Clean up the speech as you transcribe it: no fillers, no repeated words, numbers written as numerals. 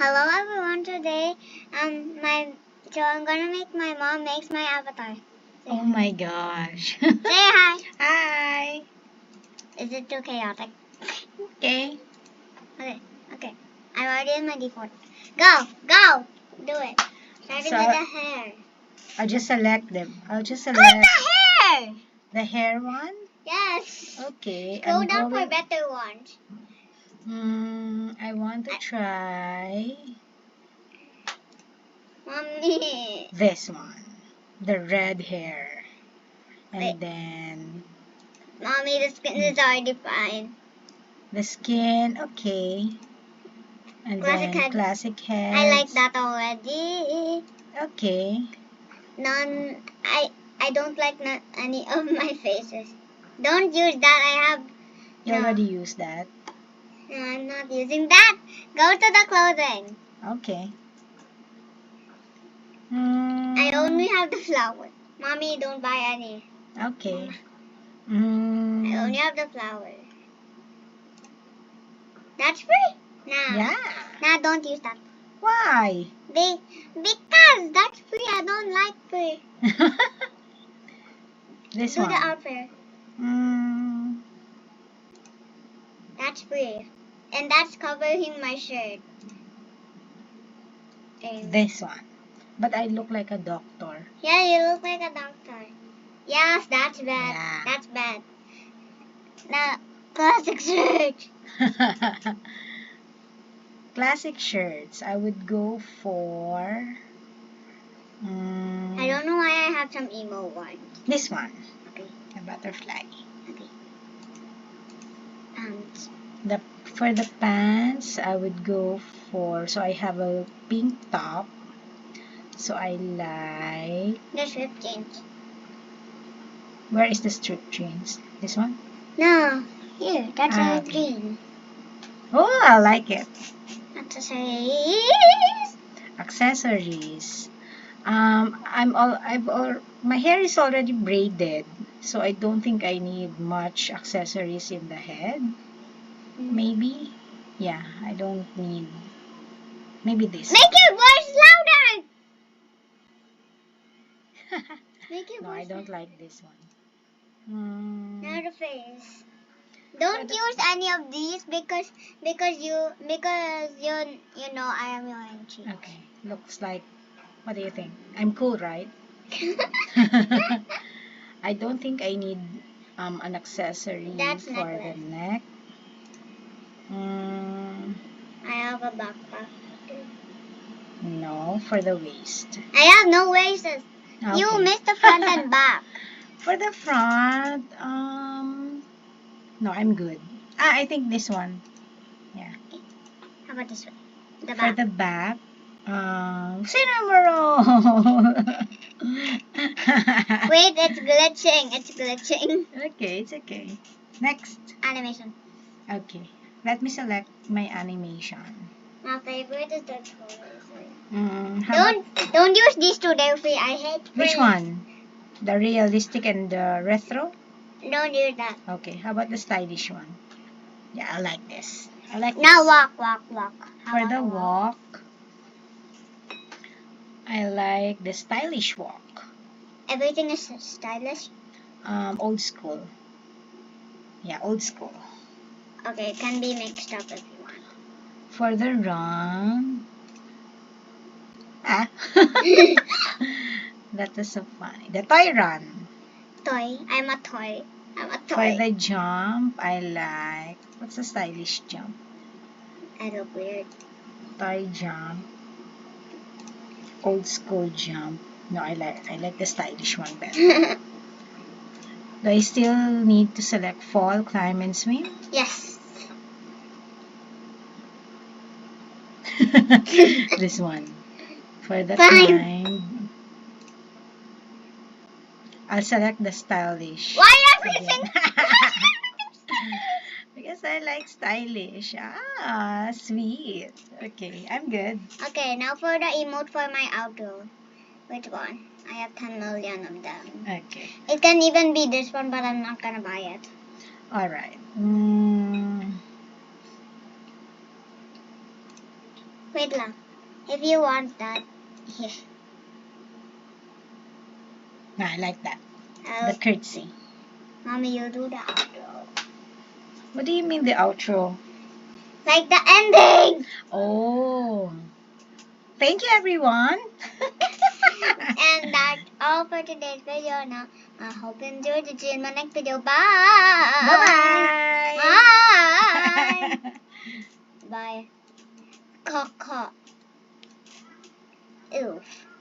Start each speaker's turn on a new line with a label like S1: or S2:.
S1: Hello everyone. Today, I'm gonna make my mom makes my avatar.
S2: Oh my gosh.
S1: Say hi.
S2: Hi.
S1: Is it too chaotic?
S2: Okay.
S1: Okay. I'm already in my default. Go. Do it. Starting
S2: So,
S1: with the hair.
S2: I'll just select them. I'll just
S1: Click
S2: select
S1: the hair.
S2: the hair one.
S1: Yes.
S2: Okay.
S1: Scroll down for better ones.
S2: I want to try
S1: Mommy.
S2: this one. The red hair. And
S1: Wait.
S2: then
S1: Mommy, the skin is already fine.
S2: the skin. Okay. And
S1: Classic
S2: then
S1: head.
S2: classic head.
S1: I like that already.
S2: Okay.
S1: I don't like any of my faces. Don't use that.
S2: You already used that.
S1: No, I'm not using that. Go to the clothing.
S2: Okay.
S1: I only have the flower. Mommy, don't buy any.
S2: Okay.
S1: I only have the flower. That's free. Nah.
S2: Yeah.
S1: Nah, don't use that.
S2: Why?
S1: Because that's free. I don't like free.
S2: This
S1: Do
S2: one.
S1: the outfit. That's free. And that's covering my shirt.
S2: This one. But I look like a doctor.
S1: Yeah, you look like a doctor. Yes, that's bad.
S2: Yeah.
S1: That's bad. Now, classic shirt.
S2: Classic shirts. I would go for
S1: I don't know why I have some emo ones.
S2: this one.
S1: Okay.
S2: A butterfly.
S1: Okay. Pants.
S2: For the pants, I would go for, so I have a pink top. So I like,
S1: The strip jeans.
S2: where is the strip jeans? This one?
S1: No. Here, that's a
S2: Okay.
S1: green.
S2: Oh, I like it.
S1: Accessories.
S2: Accessories. My hair is already braided, so I don't think I need much accessories in the head. Maybe, yeah, I don't need. Maybe this.
S1: Make your voice louder. Make your
S2: No,
S1: voice
S2: I don't like this one.
S1: Now the face. Don't use any of these because you know I am your auntie.
S2: Okay, looks like. What do you think? I'm cool, right? I don't think I need an accessory
S1: That's
S2: for
S1: necklace.
S2: the neck.
S1: I have a backpack.
S2: No, for the waist.
S1: I have no waist.
S2: Okay.
S1: You missed the front and back.
S2: For the front, no, I'm good. I think this one. Yeah.
S1: How about this one? The
S2: For
S1: back.
S2: the back, Cinnamoroll.
S1: Wait, it's glitching.
S2: Okay, it's okay. Next.
S1: Animation.
S2: Okay, let me select my animation.
S1: My favorite is the toys.
S2: How
S1: Don't use these two. They're free. I hate free.
S2: Which one? The realistic and the retro?
S1: Don't use that.
S2: Okay, how about the stylish one? Yeah, I like this. I like
S1: Now
S2: this.
S1: walk. How
S2: For
S1: about
S2: the
S1: a
S2: walk, I like the stylish walk.
S1: Everything is stylish.
S2: Old school. Yeah, old school.
S1: Okay, it can be mixed up if you want.
S2: For the run, that is so funny. The toy run.
S1: Toy. I'm a toy.
S2: For the jump, I like, what's the stylish jump?
S1: I look weird.
S2: Toy jump. Old school jump. No, I like the stylish one better. Do I still need to select fall, climb, and swim?
S1: Yes.
S2: This one. For the
S1: Fine.
S2: climb, I'll select the stylish.
S1: Why everything?
S2: Because I like stylish. Sweet. Okay, I'm good.
S1: Okay, now for the emote for my outro. Which one? I have 10 million of them.
S2: Okay.
S1: It can even be this one, but I'm not gonna buy it.
S2: Alright.
S1: Wait lang. If you want that, here.
S2: No, I like that.
S1: Oh,
S2: The curtsy.
S1: Mommy, you do the outro.
S2: What do you mean the outro?
S1: Like the ending!
S2: Oh. Thank you, everyone.
S1: And that's all for today's video now. I hope you enjoyed it. See you in my next video. Bye!
S2: Bye-bye.
S1: Bye! Bye. Caw, caw.